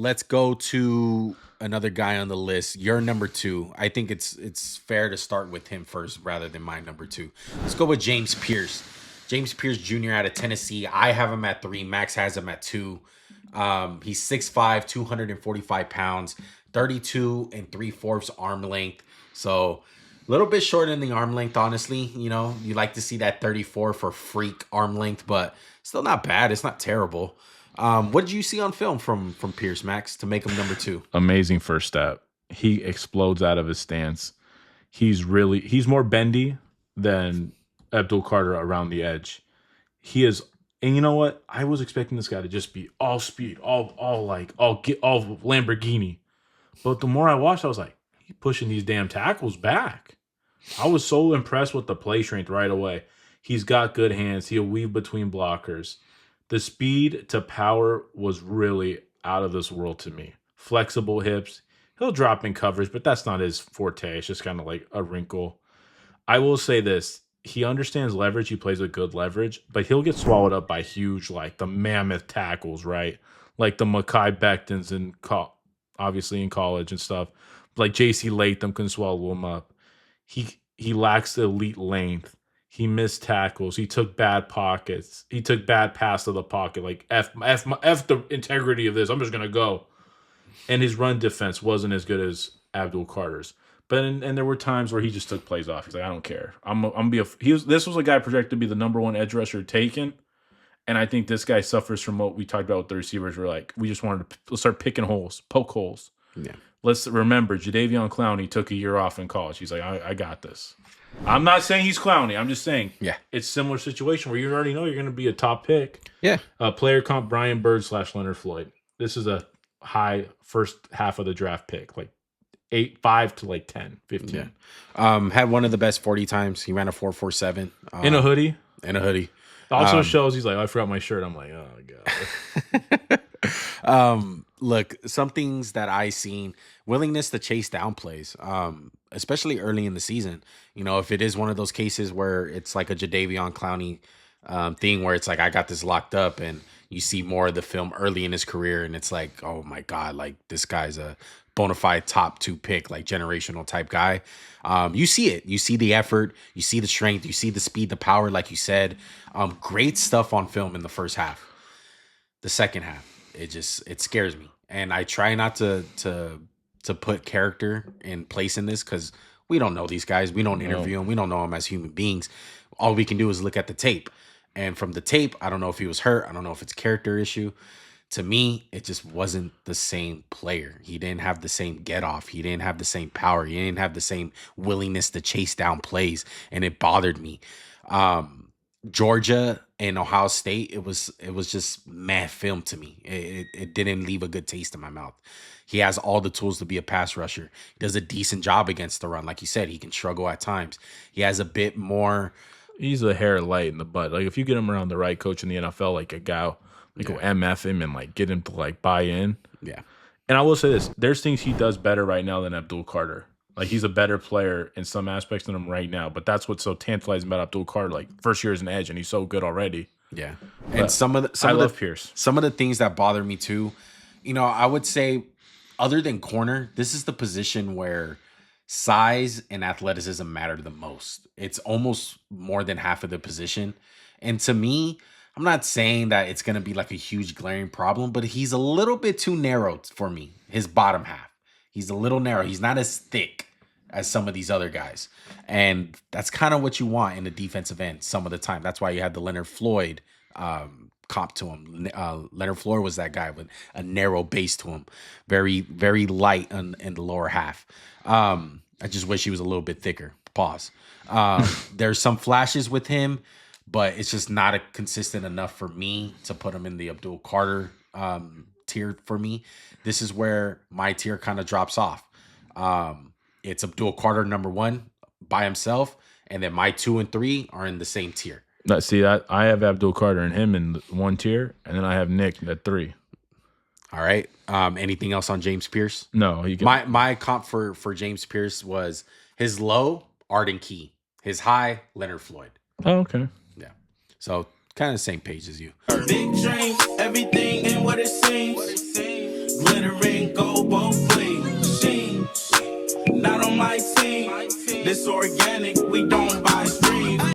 let's go to another guy on the list. Your number 2. I think it's fair to start with him first rather than my number 2. Let's go with James Pearce. James Pearce Jr. out of Tennessee. I have him at 3. Max has him at 2. He's 6'5", 245 pounds, 32 3/4 arm length. So a little bit short in the arm length, honestly. You know, you like to see that 34 for freak arm length, but still not bad. It's not terrible. What did you see on film from Pearce, Max, to make him number 2? Amazing first step. He explodes out of his stance. He's more bendy than Abdul Carter around the edge. He is, and you know what? I was expecting this guy to just be all speed, all Lamborghini. But the more I watched, I was like, he's pushing these damn tackles back. I was so impressed with the play strength right away. He's got good hands. He'll weave between blockers. The speed to power was really out of this world to me. Flexible hips. He'll drop in coverage, but that's not his forte. It's just kind of like a wrinkle. I will say this. He understands leverage. He plays with good leverage, but he'll get swallowed up by huge, like the mammoth tackles, right? Like the Mekhi Bectons obviously in college and stuff. Like J.C. Latham can swallow him up. He lacks the elite length. He missed tackles. He took bad pockets. He took bad pass to the pocket. Like F the integrity of this. I'm just gonna go. And his run defense wasn't as good as Abdul Carter's. But and there were times where he just took plays off. He's like, I don't care. This was a guy projected to be the number 1 edge rusher taken. And I think this guy suffers from what we talked about with the receivers. We're like, we just wanted to start picking holes, poke holes. Yeah. Let's remember, Jadeveon Clowney took a year off in college. He's like, I got this. I'm not saying he's Clowney. I'm just saying it's a similar situation where you already know you're going to be a top pick. Yeah. Player comp Brian Bird / Leonard Floyd. This is a high first half of the draft pick, like 5 to like 10, 15. Yeah. Had one of the best 40 times. He ran a 4.47. In a hoodie. Also shows he's like, I forgot my shirt. I'm like, oh, God. Look, some things that I seen, willingness to chase down plays, especially early in the season. You know, if it is one of those cases where it's like a Jadeveon Clowney thing where it's like, I got this locked up, and you see more of the film early in his career, and it's like, oh my God, like this guy's a bona fide top 2 pick, like generational type guy. You see it. You see the effort. You see the strength. You see the speed, the power, like you said. Great stuff on film in the first half. The second half, it scares me. And I try not to put character in place in this because we don't know these guys. We don't interview them. We don't know them as human beings. All we can do is look at the tape. And from the tape, I don't know if he was hurt. I don't know if it's a character issue. To me, it just wasn't the same player. He didn't have the same get off. He didn't have the same power. He didn't have the same willingness to chase down plays. And it bothered me. Georgia and Ohio State, it was just mad film to me. It didn't leave a good taste in my mouth. He has all the tools to be a pass rusher. He does a decent job against the run. Like you said, he can struggle at times. He has a bit more. He's a hair light in the butt. Like if you get him around the right coach in the NFL, like a guy, like go MF him and like get him to like buy in. Yeah. And I will say this: there's things he does better right now than Abdul Carter. Like he's a better player in some aspects than him right now. But that's what's so tantalizing about Abdul Carter. Like first year as an edge, and he's so good already. Yeah. And I love Pearce. Some of the things that bother me too, you know, I would say, other than corner, this is the position where size and athleticism matter the most. It's almost more than half of the position. And to me, I'm not saying that it's going to be like a huge glaring problem, but he's a little bit too narrow for me, his bottom half. He's a little narrow. He's not as thick as some of these other guys. And that's kind of what you want in the defensive end some of the time. That's why you had the Leonard Floyd comp to him. Leonard Floyd was that guy with a narrow base to him. Very, very light in the lower half. I just wish he was a little bit thicker. Pause. There's some flashes with him, but it's just not consistent enough for me to put him in the Abdul Carter tier for me. This is where my tier kind of drops off. It's Abdul Carter number 1 by himself, and then my 2 and 3 are in the same tier. See, I have Abdul Carter and him in 1 tier, and then I have Nick at 3. All right. Anything else on James Pearce? No. My comp for James Pearce was his low, Arden Key. His high, Leonard Floyd. Oh, okay. Yeah. So kind of the same page as you. Big dreams, everything ain't what it seems. Glitter my team. This organic, we don't buy